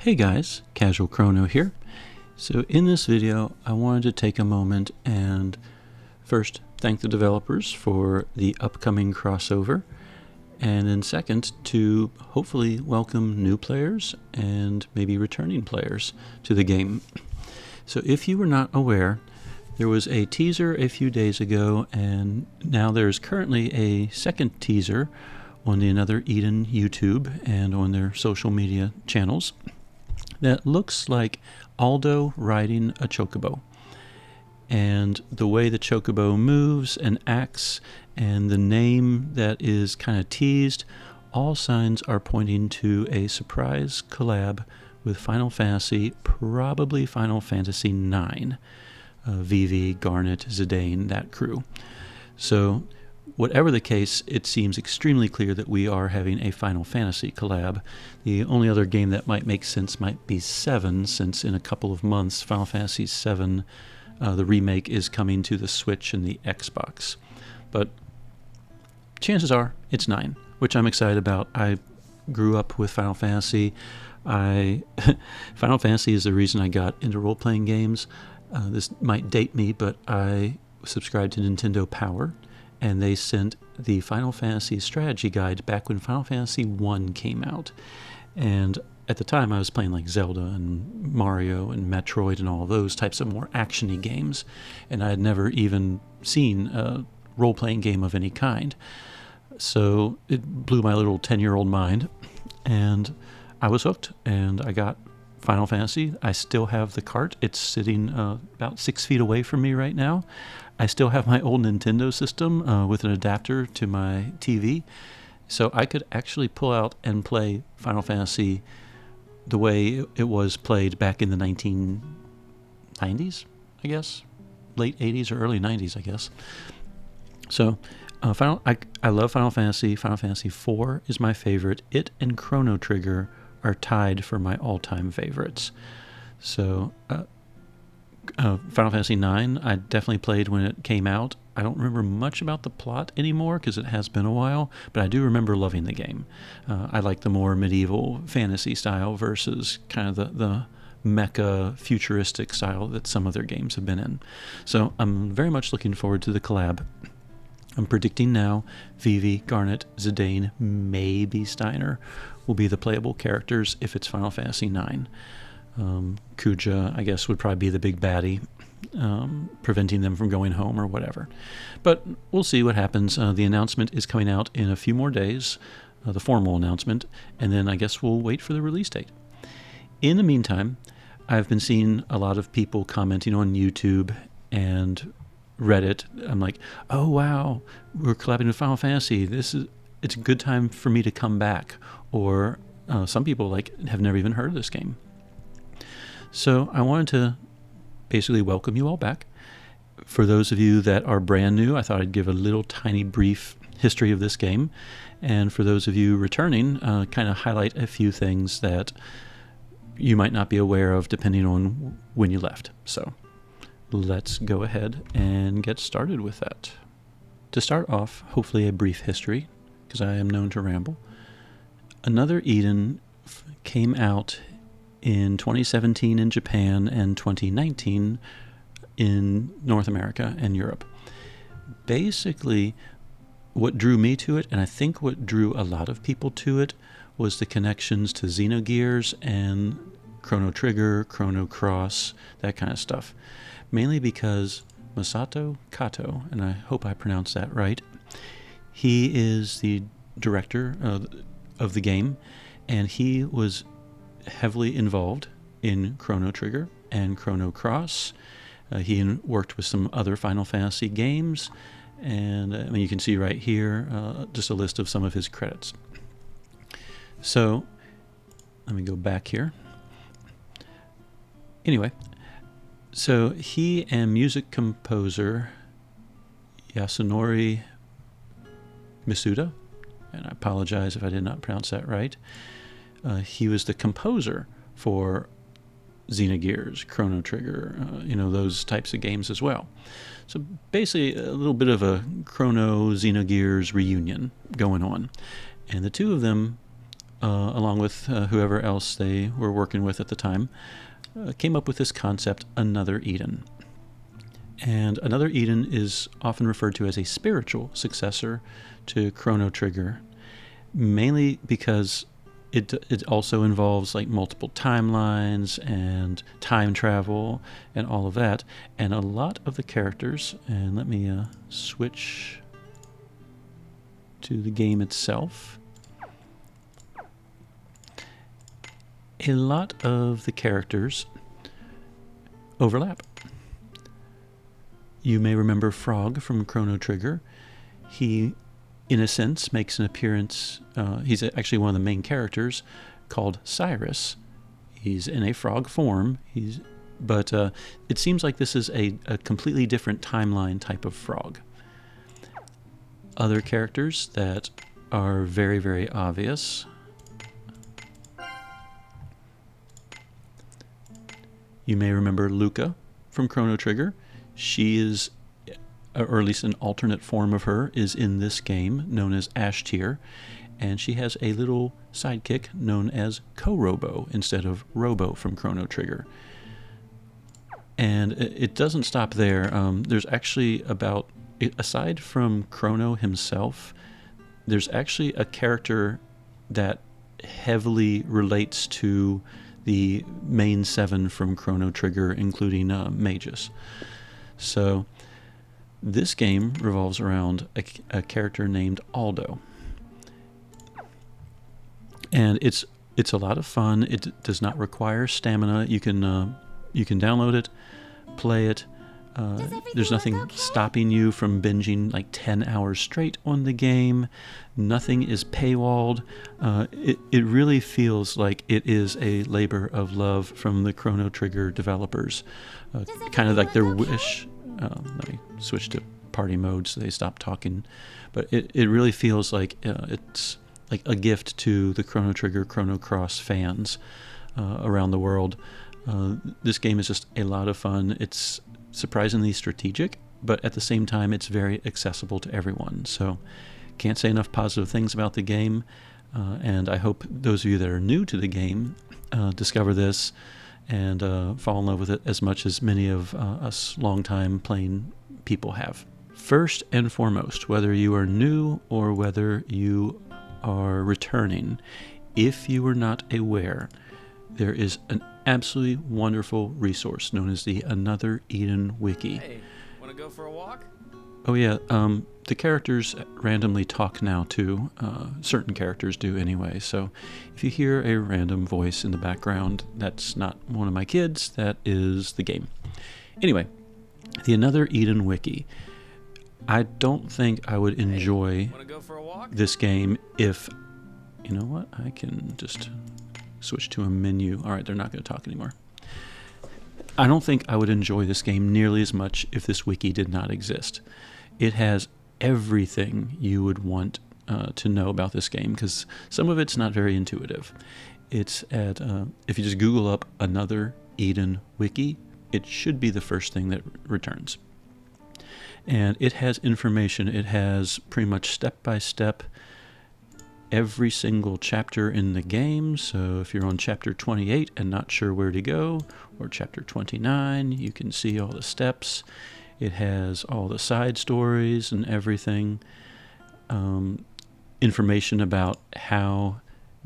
Hey guys, Casual Chrono here. So in this video, I wanted to take a moment and first thank the developers for the upcoming crossover, and then second to hopefully welcome new players and maybe returning players to the game. So if you were not aware, there was a teaser a few days ago, and now there's currently a second teaser on the Another Eden YouTube and on their social media channels that looks like Aldo riding a chocobo. And the way the chocobo moves and acts and the name that is kind of teased, all signs are pointing to a surprise collab with Final Fantasy, probably Final Fantasy IX. Vivi, Garnet, Zidane, that crew. So whatever the case, it seems extremely clear that we are having a Final Fantasy collab. The only other game that might make sense might be 7, since in a couple of months, Final Fantasy 7, the remake, is coming to the Switch and the Xbox. But chances are it's 9, which I'm excited about. I grew up with Final Fantasy. Final Fantasy is the reason I got into role-playing games. This might date me, but I subscribed to Nintendo Power, and they sent the Final Fantasy strategy guide back when Final Fantasy 1 came out. And at the time, I was playing like Zelda and Mario and Metroid and all those types of more action-y games, and I had never even seen a role-playing game of any kind. So it blew my little 10-year-old mind, and I was hooked, and I got Final Fantasy. I still have the cart. It's sitting about 6 feet away from me right now. I still have my old Nintendo system with an adapter to my TV, so I could actually pull out and play Final Fantasy the way it was played back in the 1990s, I guess, late 80s or early 90s, I guess. So I love Final Fantasy. Final Fantasy IV is my favorite. It and Chrono Trigger are tied for my all-time favorites. So Final Fantasy IX, I definitely played when it came out. I don't remember much about the plot anymore because it has been a while, but I do remember loving the game. I like the more medieval fantasy style versus kind of the mecha futuristic style that some of their games have been in. So I'm very much looking forward to the collab. I'm predicting now Vivi, Garnet, Zidane, maybe Steiner will be the playable characters if it's Final Fantasy IX. Kuja, I guess, would probably be the big baddie, preventing them from going home or whatever. But we'll see what happens. The announcement is coming out in a few more days, the formal announcement, and then I guess we'll wait for the release date. In the meantime, I've been seeing a lot of people commenting on YouTube and Reddit. I'm like, oh wow, we're collabing with Final Fantasy. It's a good time for me to come back. Or some people have never even heard of this game. So I wanted to basically welcome you all back. For those of you that are brand new, I thought I'd give a little tiny brief history of this game. And for those of you returning, kind of highlight a few things that you might not be aware of depending on when you left. So let's go ahead and get started with that. To start off, hopefully a brief history, because I am known to ramble. Another Eden came out in 2017 in Japan and 2019 in North America and Europe. Basically, what drew me to it, and I think what drew a lot of people to it, was the connections to Xenogears and Chrono Trigger, Chrono Cross, that kind of stuff. Mainly because Masato Kato, and I hope I pronounced that right, he is the director of the game, and he was heavily involved in Chrono Trigger and Chrono Cross. He worked with some other Final Fantasy games, and you can see right here just a list of some of his credits. So let me go back here. Anyway, so he and music composer Yasunori Misuda, and I apologize if I did not pronounce that right. He was the composer for Xenogears, Chrono Trigger, those types of games as well. So basically a little bit of a Chrono Xenogears reunion going on. And the two of them along with whoever else they were working with at the time, came up with this concept, Another Eden. And Another Eden is often referred to as a spiritual successor to Chrono Trigger, mainly because it also involves like multiple timelines and time travel and all of that, and a lot of the characters. And let me switch to the game itself. A lot of the characters overlap. You may remember Frog from Chrono Trigger. He, in a sense, makes an appearance. He's actually one of the main characters, called Cyrus. He's in a frog form. But it seems like this is a completely different timeline type of frog. Other characters that are very, very obvious. You may remember Luca from Chrono Trigger. She is, or at least an alternate form of her, is in this game, known as Ashtier, and she has a little sidekick known as Ko-Robo instead of Robo from Chrono Trigger. And it doesn't stop there. There's actually aside from Crono himself, there's actually a character that heavily relates to the main 7 from Chrono Trigger, including Magus. So this game revolves around a character named Aldo. And it's a lot of fun. It does not require stamina. You can download it, play it. There's nothing stopping you from binging like 10 hours straight on the game. Nothing is paywalled. It really feels like it is a labor of love from the Chrono Trigger developers. Kind of like their wish. Let me switch to party mode so they stop talking. But it really feels like it's like a gift to the Chrono Trigger, Chrono Cross fans around the world. This game is just a lot of fun. It's surprisingly strategic, but at the same time it's very accessible to everyone. So can't say enough positive things about the game, and I hope those of you that are new to the game discover this and fall in love with it as much as many of us longtime playing people have. First and foremost, whether you are new or whether you are returning, if you were not aware, there is an absolutely wonderful resource known as the Another Eden Wiki. Hey, wanna go for a walk? Oh yeah, the characters randomly talk now too. Certain characters do anyway, so if you hear a random voice in the background, that's not one of my kids, that is the game. Anyway, the Another Eden Wiki. I don't think I would enjoy this game if... You know what? I can just switch to a menu. All right, they're not going to talk anymore. I don't think I would enjoy this game nearly as much if this wiki did not exist. It has everything you would want to know about this game, because some of it's not very intuitive. It's at, if you just Google up Another Eden Wiki, it should be the first thing that returns. And it has information. It has pretty much step-by-step every single chapter in the game. So if you're on chapter 28 and not sure where to go, or chapter 29, you can see all the steps. It has all the side stories and everything. Information about how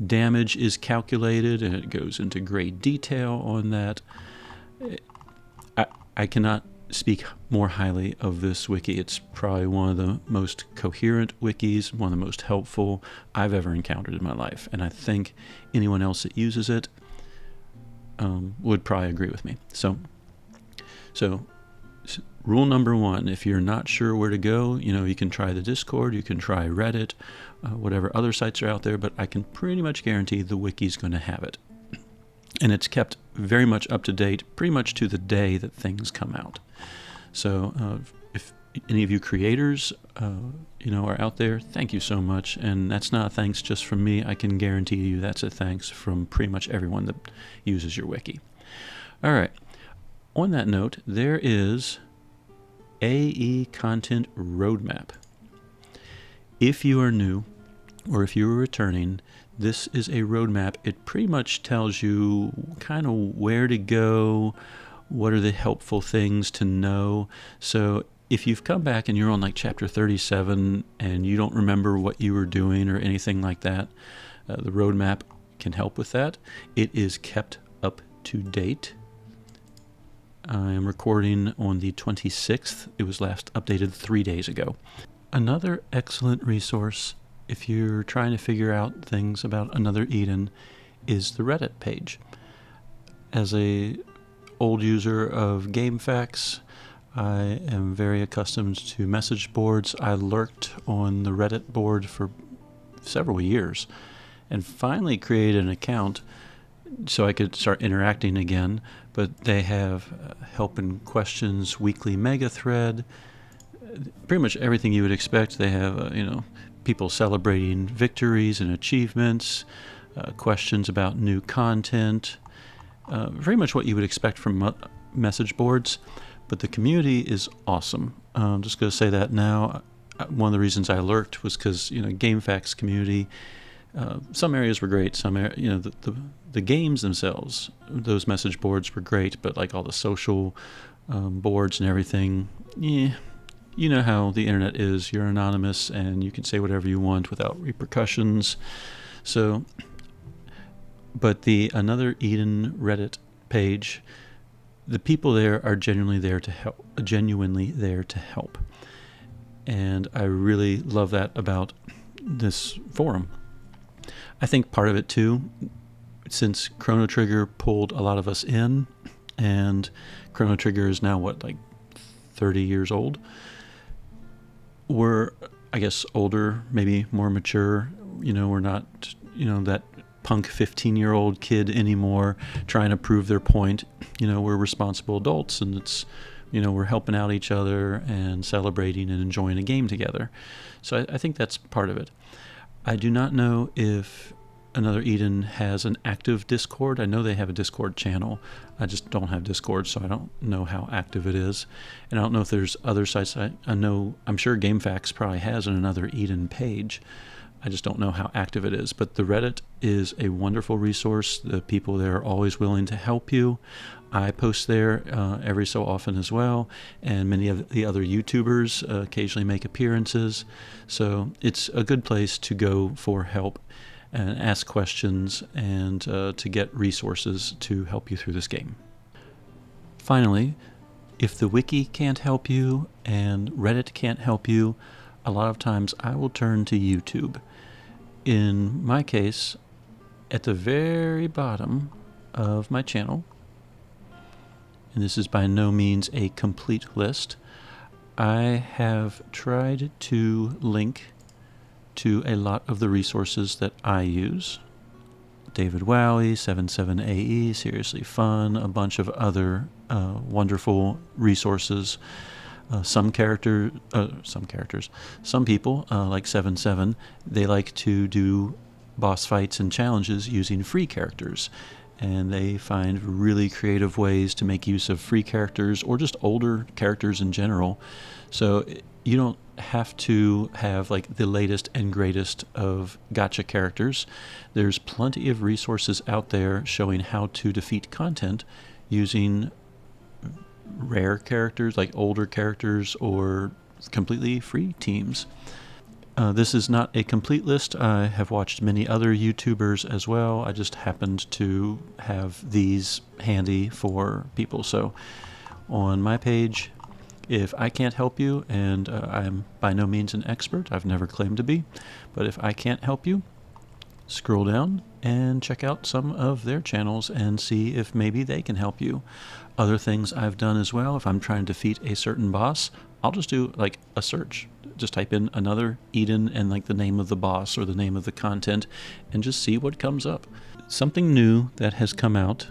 damage is calculated, and it goes into great detail on that. I cannot speak more highly of this wiki. It's probably one of the most coherent wikis, one of the most helpful I've ever encountered in my life, and I think anyone else that uses it would probably agree with me. So rule number 1, if you're not sure where to go, you can try the Discord, you can try Reddit, whatever other sites are out there, but I can pretty much guarantee the wiki's going to have it. And it's kept very much up to date, pretty much to the day that things come out. So if any of you creators, are out there, thank you so much. And that's not a thanks just from me. I can guarantee you that's a thanks from pretty much everyone that uses your wiki. All right. On that note, there is AE Content Roadmap. If you are new, or if you are returning, This is a roadmap. It pretty much tells you kind of where to go, what are the helpful things to know. So if you've come back and you're on like chapter 37 and you don't remember what you were doing or anything like that, the roadmap can help with that. It is kept up to date. I am recording on the 26th. It was last updated 3 days ago. Another excellent resource if you're trying to figure out things about Another Eden is the Reddit page. As a old user of GameFAQs, I am very accustomed to message boards. I lurked on the Reddit board for several years and finally created an account so I could start interacting again. But they have help and questions, weekly mega thread, pretty much everything you would expect. They have, people celebrating victories and achievements, questions about new content, very much what you would expect from message boards. But the community is awesome. I'm just going to say that now. One of the reasons I lurked was because, GameFAQs community, some areas were great. Some, the games themselves, those message boards were great, but like all the social boards and everything, yeah. You know how the internet is. You're anonymous and you can say whatever you want without repercussions. So, but the Another Eden Reddit page, the people there are genuinely there to help. And I really love that about this forum. I think part of it too, since Chrono Trigger pulled a lot of us in, and Chrono Trigger is now 30 years old. We're, I guess, older, maybe more mature. We're not, that punk 15-year-old kid anymore trying to prove their point. We're responsible adults, and it's, we're helping out each other and celebrating and enjoying a game together. So I think that's part of it. I do not know if Another Eden has an active Discord. I know they have a Discord channel. I just don't have Discord, so I don't know how active it is. And I don't know if there's other sites. I'm sure GameFAQs probably has an Another Eden page. I just don't know how active it is. But the Reddit is a wonderful resource. The people there are always willing to help you. I post there every so often as well, and many of the other YouTubers occasionally make appearances. So it's a good place to go for help and ask questions and to get resources to help you through this game. Finally, if the Wiki can't help you and Reddit can't help you, a lot of times I will turn to YouTube. In my case, at the very bottom of my channel, and this is by no means a complete list, I have tried to link to a lot of the resources that I use. David Wowie, 77AE, Seriously Fun, a bunch of other wonderful resources. Some people, like 77, they like to do boss fights and challenges using free characters. And they find really creative ways to make use of free characters or just older characters in general. So you don't have to have the latest and greatest of gacha characters. There's plenty of resources out there showing how to defeat content using rare characters, like older characters, or completely free teams. This is not a complete list. I have watched many other YouTubers as well. I just happened to have these handy for people. So on my page, if I can't help you, and I'm by no means an expert, I've never claimed to be, but if I can't help you, scroll down and check out some of their channels and see if maybe they can help you. Other things I've done as well, if I'm trying to defeat a certain boss, I'll just do a search. Just type in Another Eden and the name of the boss or the name of the content and just see what comes up. Something new that has come out,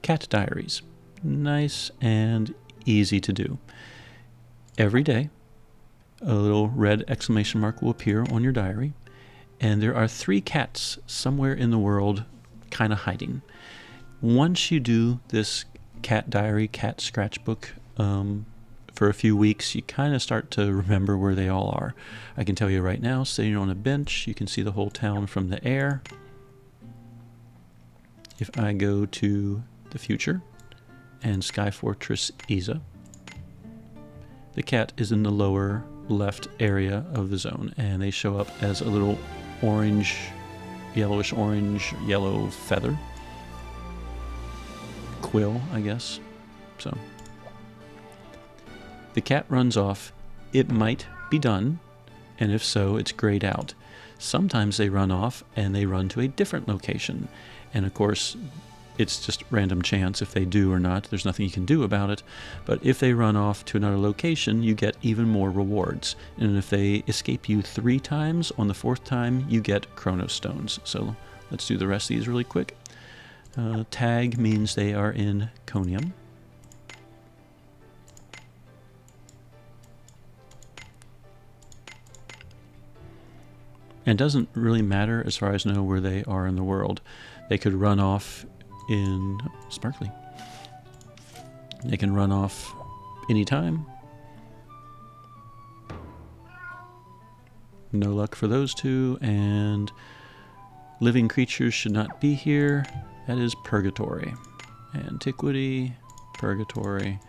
Cat Diaries. Nice and easy to do. Every day, a little red exclamation mark will appear on your diary, and there are 3 cats somewhere in the world kind of hiding. Once you do this cat diary, cat scratchbook for a few weeks, you kind of start to remember where they all are. I can tell you right now, sitting on a bench, you can see the whole town from the air. If I go to the future and Sky Fortress Isa, the cat is in the lower left area of the zone, and they show up as a little orange, yellowish orange, yellow feather. Quill, I guess. So the cat runs off. It might be done, and if so, it's grayed out. Sometimes they run off and they run to a different location, and of course it's just random chance if they do or not. There's nothing you can do about it. But if they run off to another location, you get even more rewards. And if they escape you 3 times, on the 4th time, you get Chrono stones. So let's do the rest of these really quick. Tag means they are in Conium. And it doesn't really matter as far as I know where they are in the world. They could run off in Sparkly. They can run off anytime. No luck for those two. And living creatures should not be here. That is Purgatory. Antiquity, Purgatory.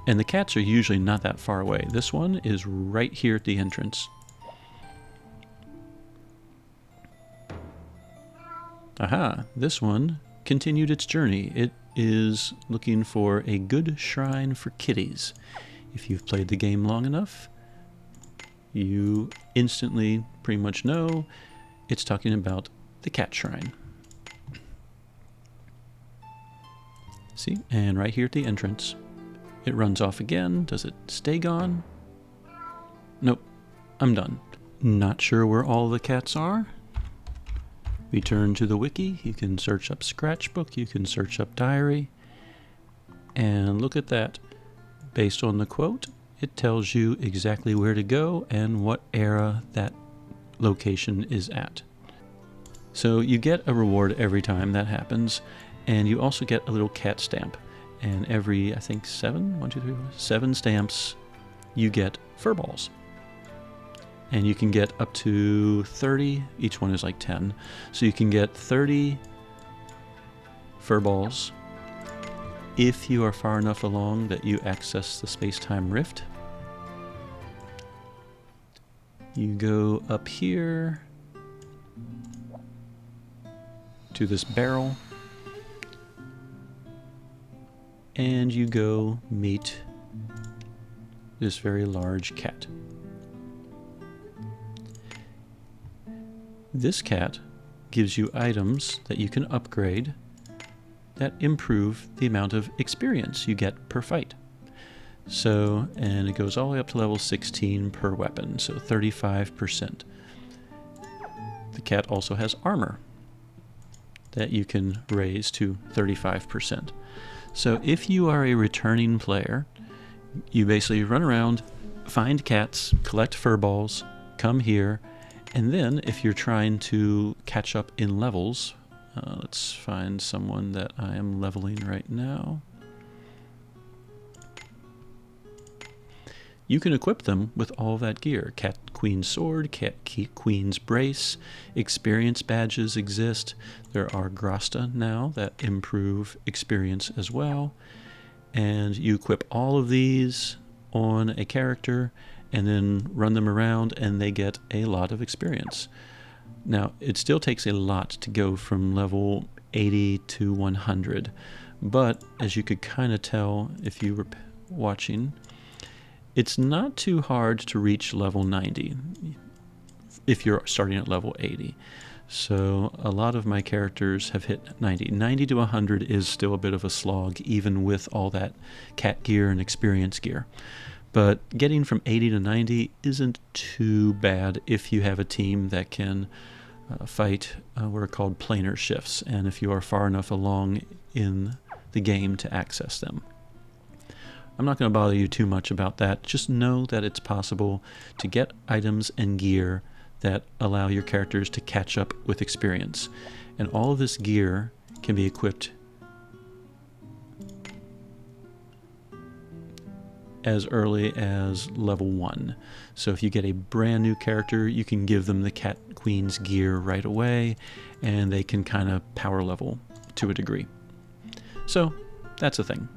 And the cats are usually not that far away. This one is right here at the entrance. Aha, this one continued its journey. It is looking for a good shrine for kitties. If you've played the game long enough, you instantly pretty much know it's talking about the cat shrine. See, and right here at the entrance, it runs off again. Does it stay gone? Nope, I'm done. Not sure where all the cats are. We turn to the wiki. You can search up Scratchbook, you can search up Diary, and look at that. Based on the quote, it tells you exactly where to go and what era that location is at. So you get a reward every time that happens, and you also get a little cat stamp. And every, I think, 7 stamps, you get fur balls. And you can get up to 30, each one is like 10. So you can get 30 fur balls if you are far enough along that you access the space-time rift. You go up here to this barrel, and you go meet this very large cat. This cat gives you items that you can upgrade that improve the amount of experience you get per fight. So, and it goes all the way up to level 16 per weapon, so 35%. The cat also has armor that you can raise to 35%. So if you are a returning player, you basically run around, find cats, collect fur balls, come here, and then if you're trying to catch up in levels, let's find someone that I am leveling right now. You can equip them with all that gear. Cat Queen Sword, Cat Queen's Brace, experience badges exist. There are Grasta now that improve experience as well. And you equip all of these on a character and then run them around, and they get a lot of experience. Now, it still takes a lot to go from level 80 to 100, but as you could kind of tell if you were watching, it's not too hard to reach level 90 if you're starting at level 80. So a lot of my characters have hit 90. 90 to 100 is still a bit of a slog, even with all that cat gear and experience gear. But getting from 80 to 90 isn't too bad if you have a team that can fight what are called planar shifts, and if you are far enough along in the game to access them. I'm not going to bother you too much about that. Just know that it's possible to get items and gear that allow your characters to catch up with experience. And all of this gear can be equipped as early as level 1. So if you get a brand new character, you can give them the Cat Queen's gear right away, and they can kind of power level to a degree. So that's a thing.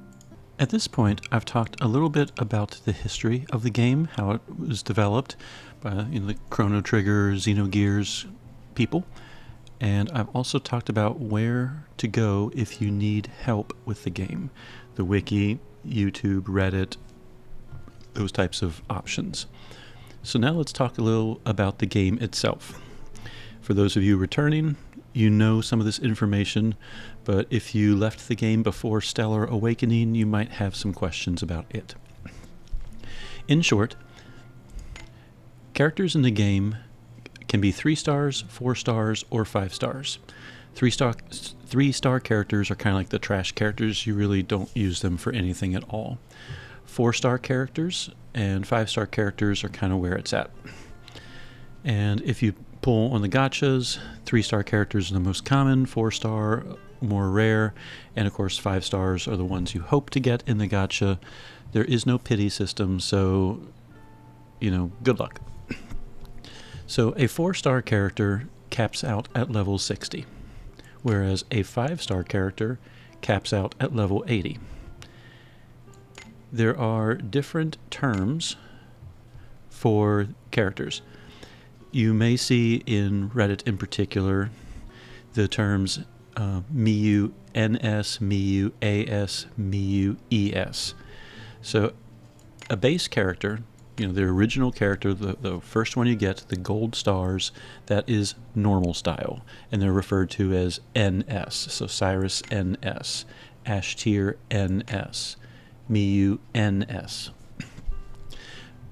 At this point, I've talked a little bit about the history of the game, how it was developed by the Chrono Trigger, Xenogears people. And I've also talked about where to go if you need help with the game. The Wiki, YouTube, Reddit, those types of options. So now let's talk a little about the game itself. For those of you returning, you know some of this information, but if you left the game before Stellar Awakening, you might have some questions about it. In short, characters in the game can be 3 stars, 4 stars, or 5 stars. 3-star characters are kind of like the trash characters. You really don't use them for anything at all. 4-star characters and 5-star characters are kind of where it's at. And if you pull on the gachas, 3-star characters are the most common, 4-star more rare, and of course 5 stars are the ones you hope to get in the gacha. There is no pity system, so good luck. So a 4-star character caps out at level 60, whereas a 5-star character caps out at level 80. There are different terms for characters. You may see in Reddit in particular the terms Miyu NS, Miyu AS, Miyu ES. So a base character, the original character, the first one you get, the gold stars, that is normal style, and they're referred to as NS. So Cyrus NS, Ashtir NS, Miyu NS.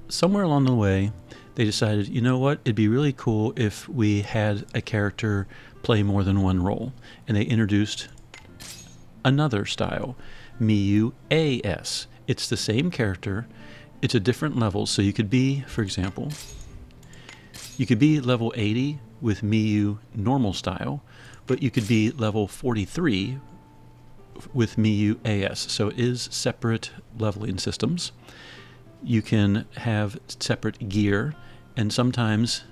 Somewhere along the way, they decided, you know what, it'd be really cool if we had a character play more than one role, and they introduced another style, Miyu AS. It's the same character, it's a different level, so you could be, for example, you could be level 80 with Miyu normal style, but you could be level 43 with Miyu AS, so it is separate leveling systems. You can have separate gear, and sometimes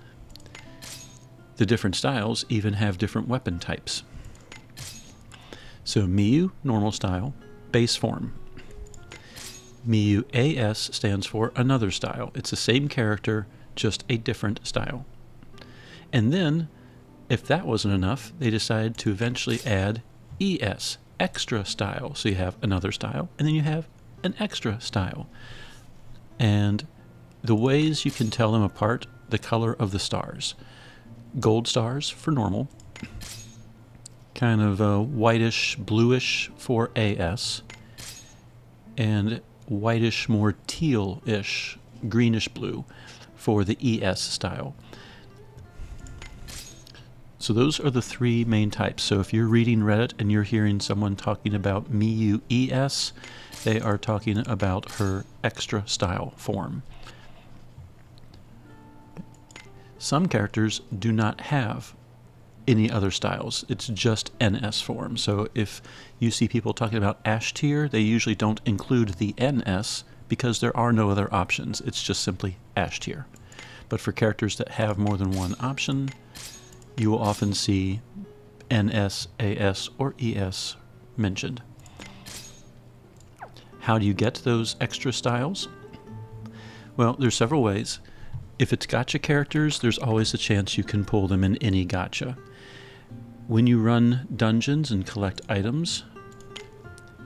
the different styles even have different weapon types. So Miyu, normal style, base form. Miyu AS stands for another style. It's the same character, just a different style. And then, if that wasn't enough, they decided to eventually add ES, extra style. So you have another style, and then you have an extra style. And the ways you can tell them apart, the color of the stars. Gold stars for normal, kind of whitish, bluish for AS, and whitish, more teal-ish, greenish blue for the ES style. So those are the 3 main types. So if you're reading Reddit and you're hearing someone talking about Miyu ES, they are talking about her extra style form. Some characters do not have any other styles. It's just NS form. So if you see people talking about Ashtir, they usually don't include the NS because there are no other options. It's just simply Ashtir. But for characters that have more than one option, you will often see NS, AS, or ES mentioned. How do you get those extra styles? Well, there's several ways. If it's gacha characters, there's always a chance you can pull them in any gacha. When you run dungeons and collect items,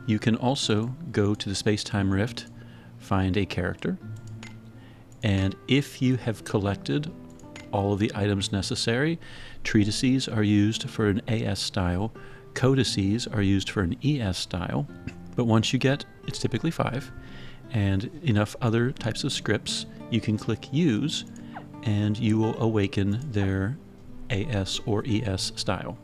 you can also go to the Space-Time Rift, find a character, and if you have collected all of the items necessary, treatises are used for an AS style, codices are used for an ES style, but once you get, it's typically 5, and enough other types of scripts, you can click Use, and you will awaken their AS or ES style.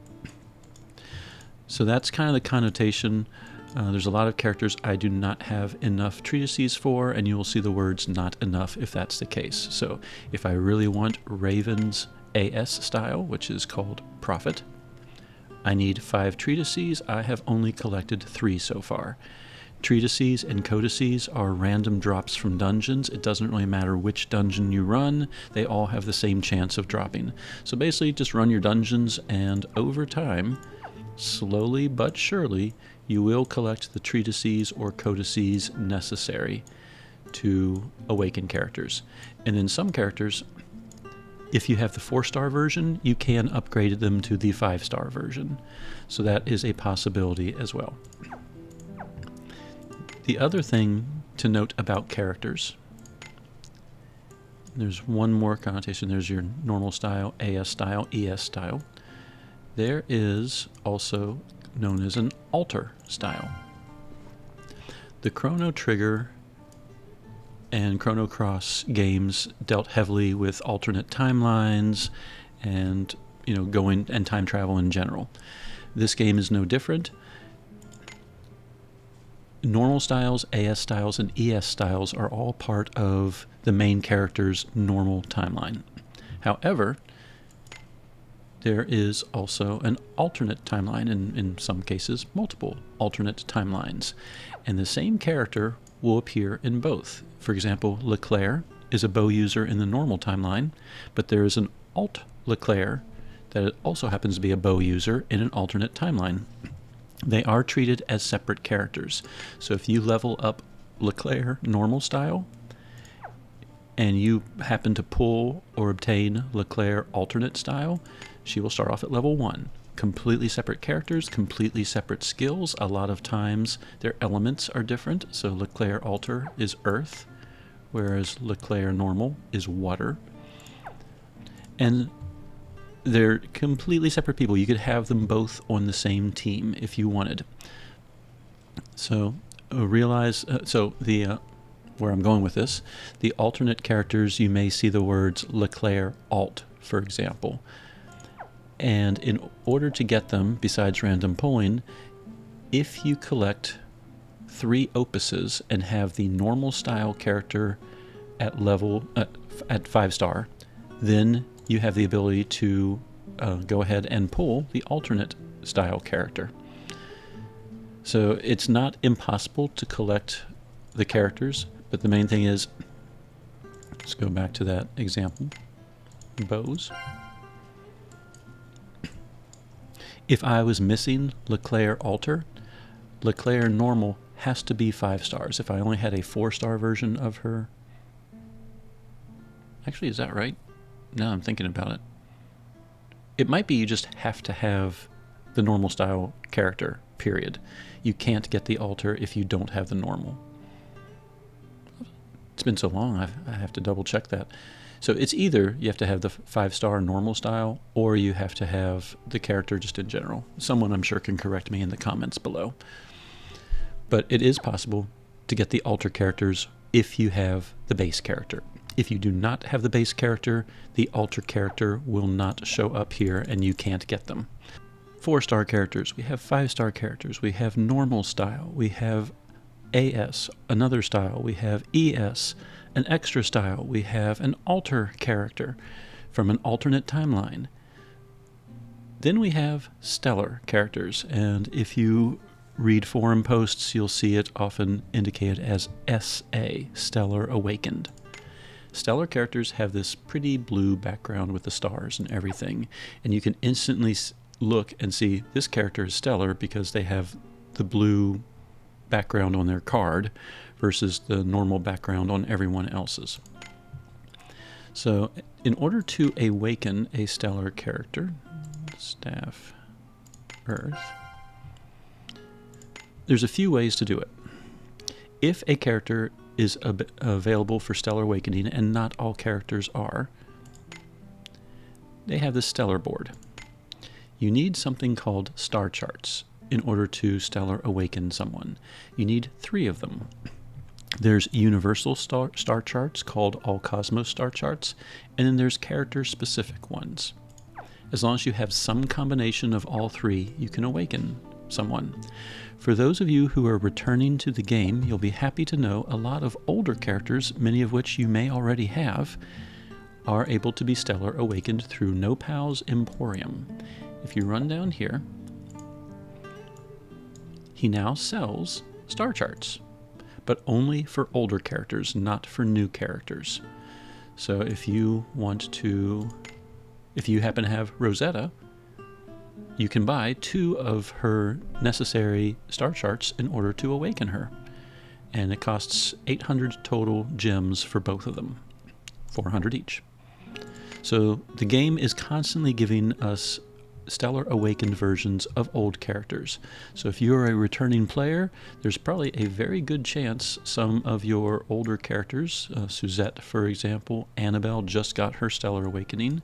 So that's kind of the connotation. There's a lot of characters I do not have enough treatises for, and you will see the words not enough if that's the case. So if I really want Raven's AS style, which is called Prophet, I need 5 treatises. I have only collected 3 so far. Treatises and codices are random drops from dungeons. It doesn't really matter which dungeon you run. They all have the same chance of dropping. So basically, just run your dungeons, and over time, slowly but surely, you will collect the treatises or codices necessary to awaken characters. And in some characters, if you have the 4-star version, you can upgrade them to the 5-star version. So that is a possibility as well. The other thing to note about characters, there's one more connotation. There's your normal style, AS style, ES style. There is also known as an alter style. The Chrono Trigger and Chrono Cross games dealt heavily with alternate timelines and going and time travel in general. This game is no different. Normal styles, AS styles, and ES styles are all part of the main character's normal timeline. However, there is also an alternate timeline, and in some cases, multiple alternate timelines. And the same character will appear in both. For example, Leclerc is a bow user in the normal timeline, but there is an alt Leclerc that also happens to be a bow user in an alternate timeline. They are treated as separate characters. So if you level up Leclerc normal style, and you happen to pull or obtain Leclerc alternate style, she will start off at level 1. Completely separate characters, completely separate skills. A lot of times their elements are different. So Leclerc alter is earth, whereas Leclerc normal is water. And they're completely separate people. You could have them both on the same team if you wanted. So realize, where I'm going with this, the alternate characters, you may see the words Leclerc alt, for example. And in order to get them, besides random pulling, if you collect 3 opuses and have the normal style character at level at 5-star, then you have the ability to go ahead and pull the alternate style character. So it's not impossible to collect the characters, but the main thing is, let's go back to that example, bows. If I was missing Leclerc alter, Leclerc normal has to be 5 stars. If I only had a 4-star version of her, actually, is that right? Now I'm thinking about it. It might be you just have to have the normal style character, period. You can't get the alter if you don't have the normal. It's been so long, I have to double check that. So it's either you have to have the 5-star normal style, or you have to have the character just in general. Someone, I'm sure, can correct me in the comments below. But it is possible to get the alter characters if you have the base character. If you do not have the base character, the alter character will not show up here and you can't get them. 4-star characters, we have 5-star characters, we have normal style, we have AS, another style, we have ES, an extra style, we have an alter character from an alternate timeline. Then we have stellar characters, and if you read forum posts, you'll see it often indicated as SA, Stellar Awakened. Stellar characters have this pretty blue background with the stars and everything, and you can instantly look and see this character is stellar because they have the blue background on their card versus the normal background on everyone else's. So in order to awaken a stellar character, staff Earth, there's a few ways to do it. If a character is available for stellar awakening, and not all characters are, they have the stellar board. You need something called star charts in order to stellar awaken someone. You need 3 of them. There's universal star charts called all cosmos star charts, and then there's character specific ones. As long as you have some combination of all 3, you can awaken someone. For those of you who are returning to the game, you'll be happy to know a lot of older characters, many of which you may already have, are able to be stellar awakened through Nopal's Emporium. If you run down here, he now sells star charts, but only for older characters, not for new characters. So if you happen to have Rosetta, you can buy 2 of her necessary star charts in order to awaken her. And it costs 800 total gems for both of them, 400 each. So the game is constantly giving us Stellar Awakened versions of old characters. So if you're a returning player, there's probably a very good chance some of your older characters, Suzette, for example, Annabelle just got her Stellar Awakening,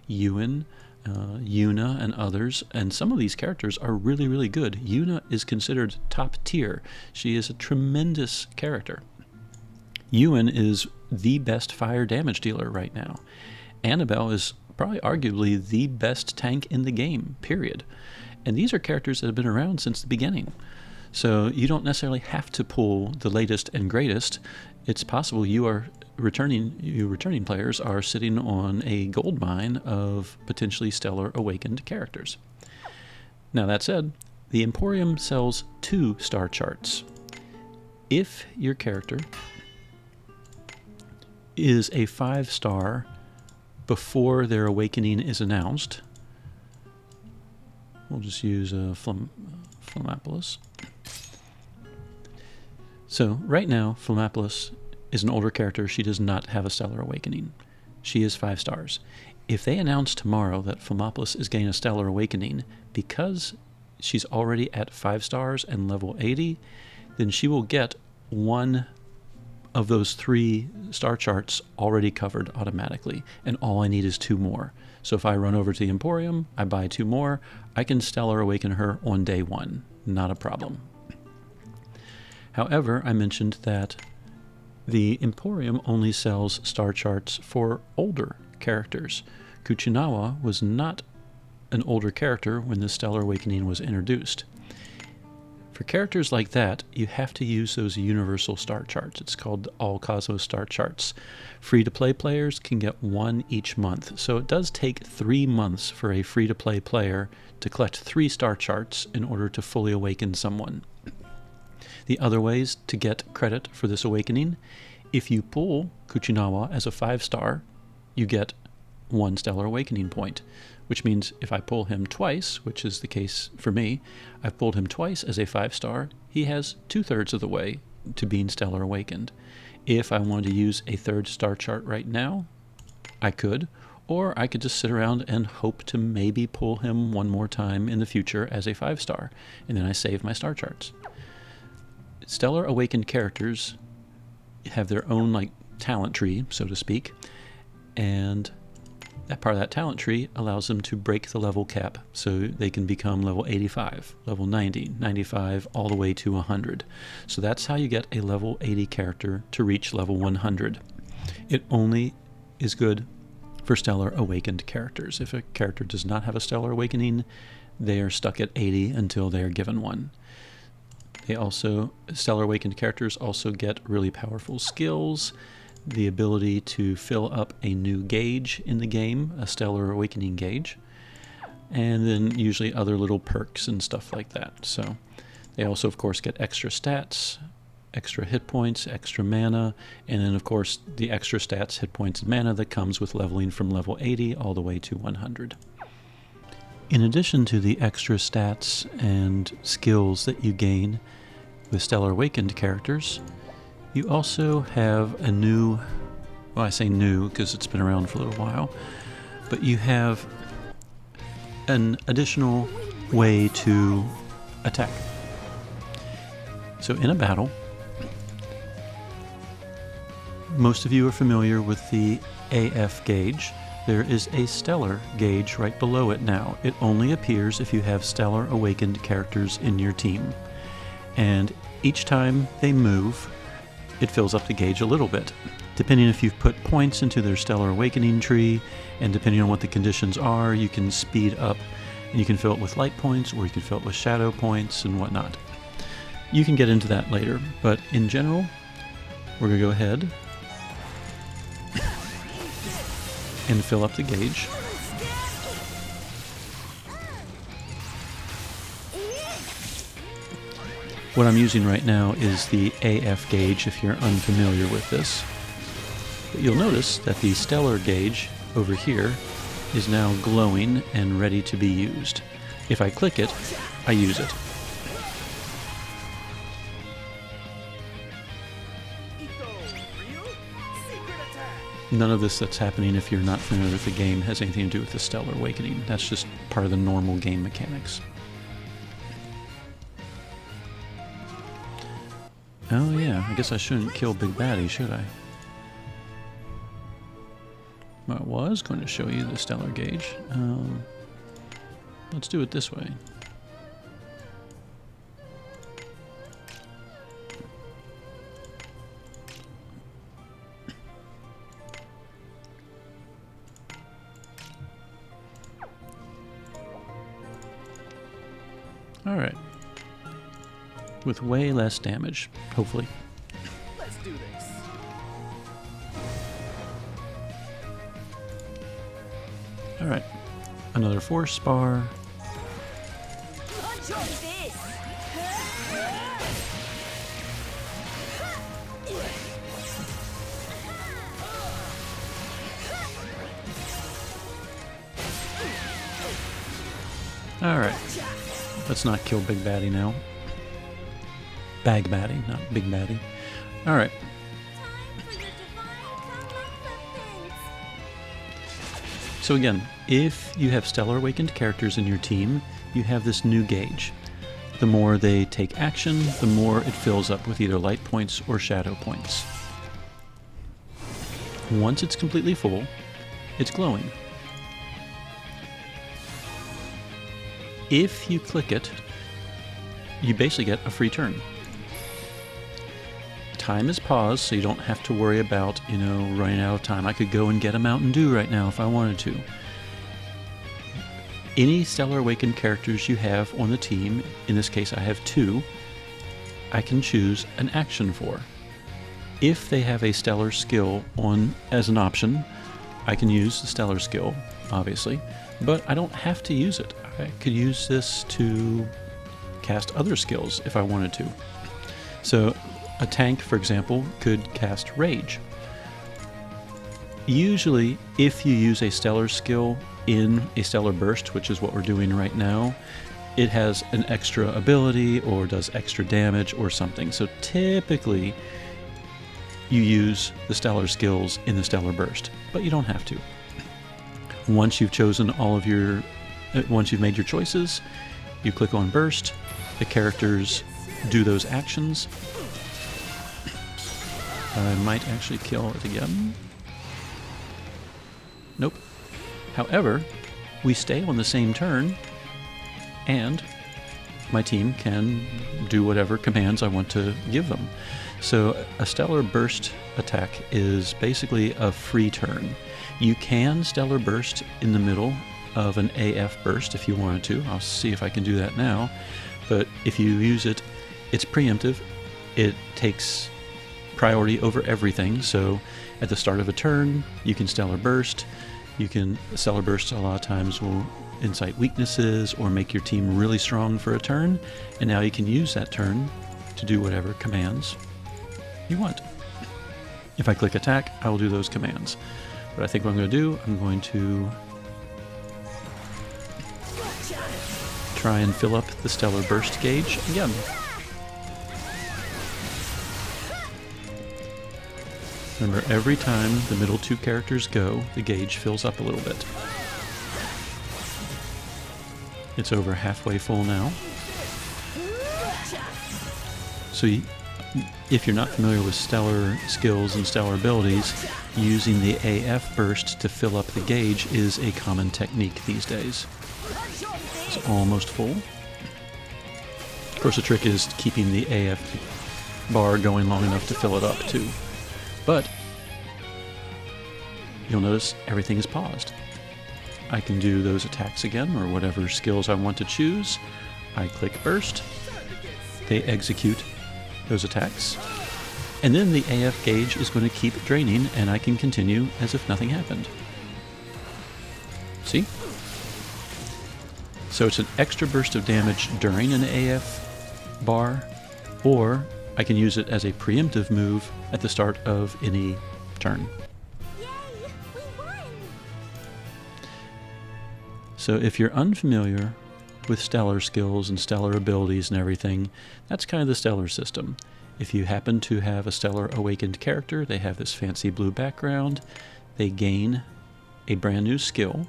Ewan, Yuna, and others, and some of these characters are really, really good. Yuna is considered top tier. She is a tremendous character. Ewan is the best fire damage dealer right now. Annabelle is probably arguably the best tank in the game, period. And these are characters that have been around since the beginning. So you don't necessarily have to pull the latest and greatest. It's possible you returning players are sitting on a gold mine of potentially Stellar Awakened characters. Now that said, the Emporium sells 2 star charts. If your character is a 5-star before their awakening is announced, we'll just use Flamapolis. So right now, Flamapolis is an older character. She does not have a Stellar Awakening. She is 5 stars. If they announce tomorrow that Flamapolis is getting a Stellar Awakening, because she's already at 5 stars and level 80, then she will get 1 of those 3 star charts already covered automatically, and all I need is 2 more. So if I run over to the Emporium, I buy 2 more, I can Stellar Awaken her on day 1. Not a problem. However, I mentioned that the Emporium only sells star charts for older characters. Kuchinawa was not an older character when the Stellar Awakening was introduced. For characters like that, you have to use those universal star charts. It's called All Cosmos Star Charts. Free-to-play players can get 1 each month, so it does take 3 months for a free-to-play player to collect 3 star charts in order to fully awaken someone. The other ways to get credit for this awakening, if you pull Kuchinawa as a 5-star, you get 1 Stellar Awakening point, which means if I pull him twice, which is the case for me, I've pulled him twice as a 5-star, he has 2/3 of the way to being Stellar Awakened. If I wanted to use a 3rd star chart right now, I could, or I could just sit around and hope to maybe pull him 1 more time in the future as a 5-star, and then I save my star charts. Stellar Awakened characters have their own talent tree, so to speak, and that part of that talent tree allows them to break the level cap, so they can become level 85, level 90, 95, all the way to 100. So that's how you get a level 80 character to reach level 100. It only is good for Stellar Awakened characters. If a character does not have a Stellar Awakening, they are stuck at 80 until they are given one. Stellar Awakened characters also get really powerful skills, the ability to fill up a new gauge in the game, a Stellar Awakening gauge, and then usually other little perks and stuff like that. So they also, of course, get extra stats, extra hit points, extra mana, and then, of course, the extra stats, hit points, and mana that comes with leveling from level 80 all the way to 100. In addition to the extra stats and skills that you gain with Stellar Awakened characters, you also have a new, well, I say new because it's been around for a little while, but you have an additional way to attack. So in a battle, most of you are familiar with the AF gauge. There is a Stellar gauge right below it now. It only appears if you have Stellar Awakened characters in your team. And each time they move, it fills up the gauge a little bit. Depending if you've put points into their Stellar Awakening tree, and depending on what the conditions are, you can speed up, and you can fill it with light points, or you can fill it with shadow points and whatnot. You can get into that later, but in general, we're going to go ahead and fill up the gauge. What I'm using right now is the AF gauge if you're unfamiliar with this. But you'll notice that the stellar gauge over here is now glowing and ready to be used. If I click it, I use it. None of this that's happening if you're not familiar with the game has anything to do with the Stellar Awakening. That's just part of the normal game mechanics. Oh yeah, I guess I shouldn't kill Big Baddie, should I? I was going to show you the Stellar Gauge. Let's do it this way. Alright. With way less damage, hopefully. Let's do this. Alright. Another force bar. Enjoy this. Alright. Let's not kill Big Baddie now. Bag Baddie, not Big Baddie. Alright. So again, if you have Stellar Awakened characters in your team, you have this new gauge. The more they take action, the more it fills up with either light points or shadow points. Once it's completely full, it's glowing. If you click it, you basically get a free turn. Time is paused, so you don't have to worry about, running out of time. I could go and get a Mountain Dew right now if I wanted to. Any Stellar Awakened characters you have on the team, in this case I have 2, I can choose an action for. If they have a Stellar skill on as an option, I can use the Stellar skill, obviously, but I don't have to use it. I could use this to cast other skills if I wanted to. So a tank, for example, could cast Rage. Usually, if you use a Stellar skill in a Stellar Burst, which is what we're doing right now, it has an extra ability or does extra damage or something. So typically, you use the Stellar skills in the Stellar Burst, but you don't have to. Once you've chosen once you've made your choices, you click on Burst, the characters do those actions. I might actually kill it again. Nope. However, we stay on the same turn, and my team can do whatever commands I want to give them. So a Stellar Burst attack is basically a free turn. You can Stellar Burst in the middle of an AF burst if you wanted to. I'll see if I can do that now. But if you use it, it's preemptive. It takes priority over everything. So at the start of a turn, you can Stellar Burst. Stellar Burst a lot of times will incite weaknesses or make your team really strong for a turn. And now you can use that turn to do whatever commands you want. If I click attack, I will do those commands. But I think what I'm going to do, I'm going to try and fill up the Stellar Burst gauge again. Remember, every time the middle 2 characters go, the gauge fills up a little bit. It's over halfway full now. So if you're not familiar with Stellar skills and Stellar abilities, using the AF burst to fill up the gauge is a common technique these days. It's almost full. Of course, the trick is keeping the AF bar going long enough to fill it up too. But you'll notice everything is paused. I can do those attacks again, or whatever skills I want to choose. I click burst. They execute those attacks. And then the AF gauge is going to keep draining, and I can continue as if nothing happened. See? So it's an extra burst of damage during an AF bar, or I can use it as a preemptive move at the start of any turn. Yay! We won! So if you're unfamiliar with stellar skills and stellar abilities and everything, that's kind of the stellar system. If you happen to have a stellar awakened character, they have this fancy blue background, they gain a brand new skill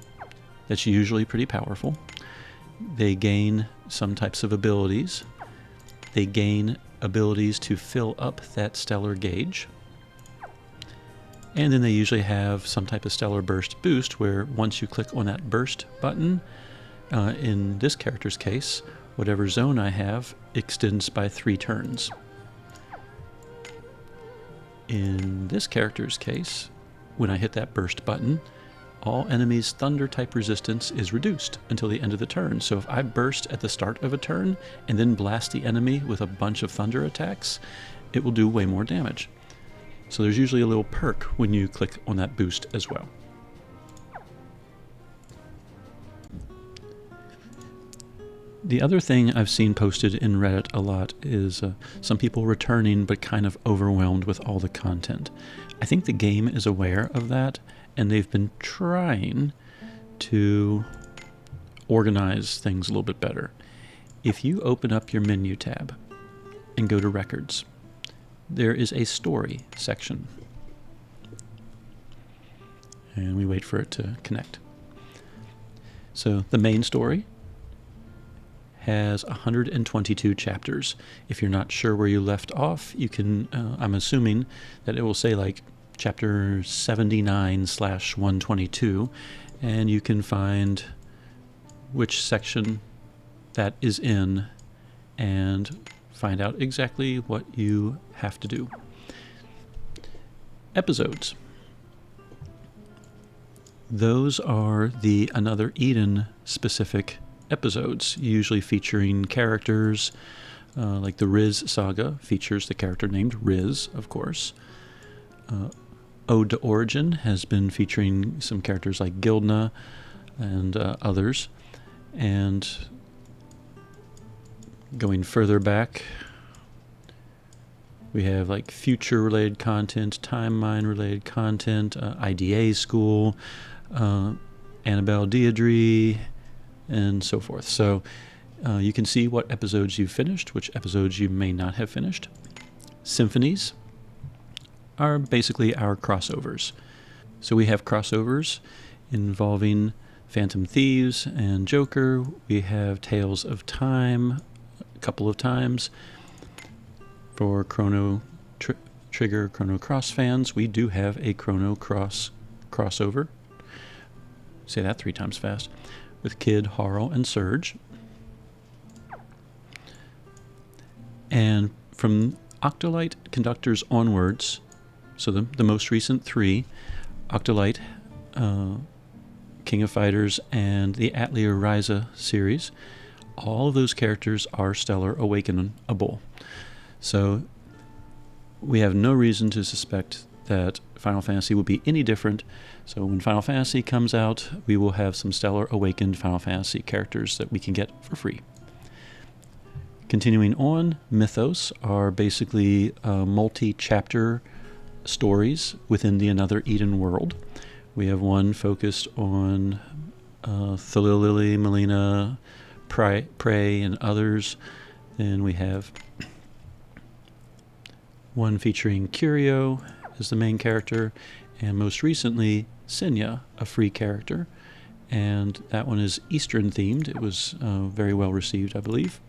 that's usually pretty powerful. They gain some types of abilities. They gain abilities to fill up that stellar gauge. And then they usually have some type of stellar burst boost where once you click on that burst button, in this character's case, whatever zone I have extends by 3 turns. In this character's case, when I hit that burst button, all enemies' thunder type resistance is reduced until the end of the turn. So if I burst at the start of a turn and then blast the enemy with a bunch of thunder attacks, it will do way more damage. So there's usually a little perk when you click on that boost as well. The other thing I've seen posted in Reddit a lot is some people returning but kind of overwhelmed with all the content. I think the game is aware of that, and they've been trying to organize things a little bit better. If you open up your menu tab and go to Records, there is a Story section. And we wait for it to connect. So the main story has 122 chapters. If you're not sure where you left off, you can, I'm assuming that it will say like chapter 79/122, and you can find which section that is in and find out exactly what you have to do. Episodes. Those are the Another Eden specific episodes, usually featuring characters like the Riz saga features the character named Riz, of course. Ode to Origin has been featuring some characters like Gildna and others. And going further back, we have like future-related content, time mine-related content, IDA School, Annabelle Deirdre, and so forth. So you can see what episodes you've finished, which episodes you may not have finished. Symphonies are basically our crossovers. So we have crossovers involving Phantom Thieves and Joker. We have Tales of Time a couple of times. For Chrono Trigger, Chrono Cross fans, we do have a Chrono Cross crossover. Say that 3 times fast. With Kid, Harl, and Surge. And from Octolite Conductors onwards, so the most recent 3, Octolite, King of Fighters, and the Atelier Ryza series, all of those characters are Stellar Awakenable. So we have no reason to suspect that Final Fantasy will be any different. So when Final Fantasy comes out, we will have some Stellar Awakened Final Fantasy characters that we can get for free. Continuing on, Mythos are basically multi-chapter stories within the Another Eden world. We have one focused on Thalili, Melina, Prey, and others. Then we have one featuring Curio as the main character, and most recently, Senya, a free character. And that one is Eastern themed. It was very well received, I believe.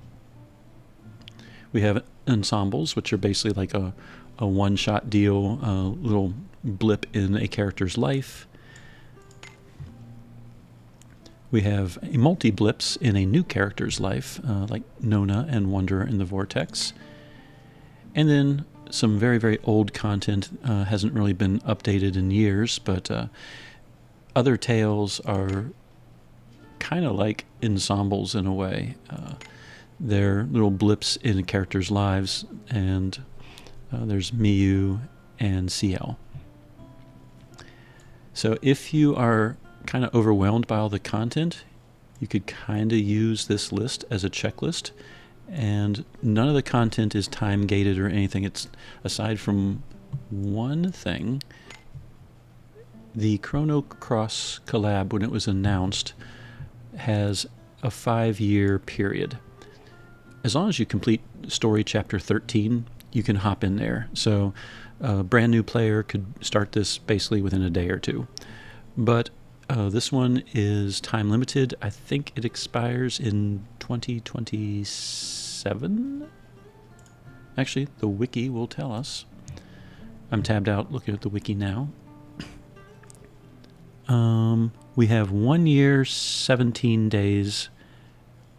We have ensembles, which are basically like a one-shot deal, a little blip in a character's life. We have a multi-blips in a new character's life, like Nona and Wanderer in the Vortex. And then some very, very old content hasn't really been updated in years, but other tales are kind of like ensembles in a way. They're little blips in characters' lives, and there's Miyu and CL. So if you are kind of overwhelmed by all the content, you could kind of use this list as a checklist and none of the content is time gated or anything. It's aside from one thing. The Chrono Cross collab, when it was announced, has a 5-year period. As long as you complete story chapter 13, you can hop in there. So a brand new player could start this basically within a day or two. But this one is time limited. I think it expires in 2027. Actually, the wiki will tell us. I'm tabbed out looking at the wiki now. We have 1 year, 17 days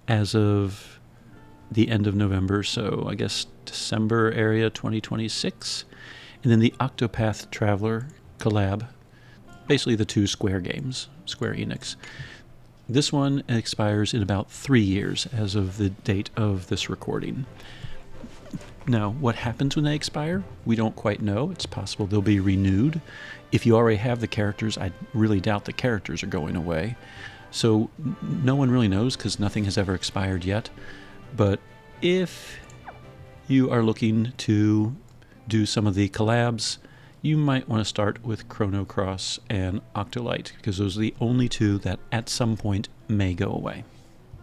as of the end of November, so I guess December area 2026. And then the Octopath Traveler collab, basically the two Square games, Square Enix. This one expires in about 3 years as of the date of this recording. Now, what happens when they expire? We don't quite know. It's possible they'll be renewed. If you already have the characters, I really doubt the characters are going away. So no one really knows because nothing has ever expired yet. But if you are looking to do some of the collabs, you might want to start with Chrono Cross and Octolite because those are the only two that at some point may go away.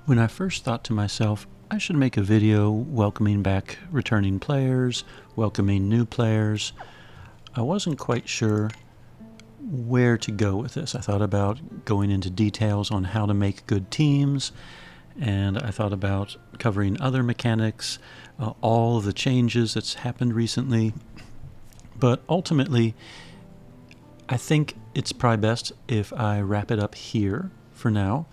When I first thought to myself, I should make a video welcoming back returning players, welcoming new players, I wasn't quite sure where to go with this. I thought about going into details on how to make good teams, and I thought about covering other mechanics, all of the changes that's happened recently. But ultimately, I think it's probably best if I wrap it up here for now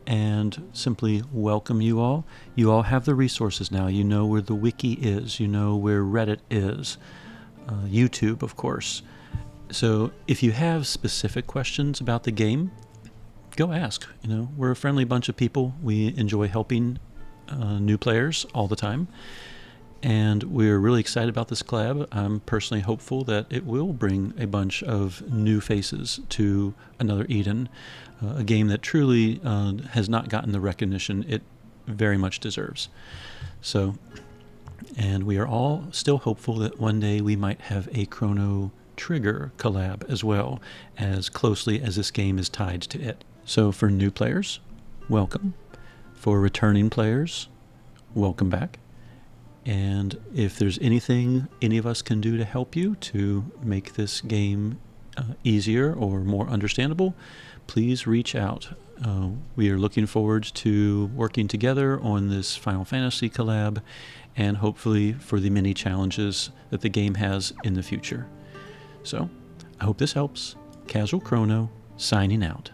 and simply welcome you all. You all have the resources now. You know where the wiki is. You know where Reddit is. YouTube, of course. So if you have specific questions about the game, go ask. You know, we're a friendly bunch of people. We enjoy helping new players all the time. And we're really excited about this collab. I'm personally hopeful that it will bring a bunch of new faces to Another Eden, a game that truly has not gotten the recognition it very much deserves. So, and we are all still hopeful that one day we might have a Chrono Trigger collab as well, as closely as this game is tied to it. So for new players, welcome. For returning players, welcome back. And if there's anything any of us can do to help you to make this game easier or more understandable, please reach out. We are looking forward to working together on this Final Fantasy collab and hopefully for the many challenges that the game has in the future. So, I hope this helps. Casual Chrono, signing out.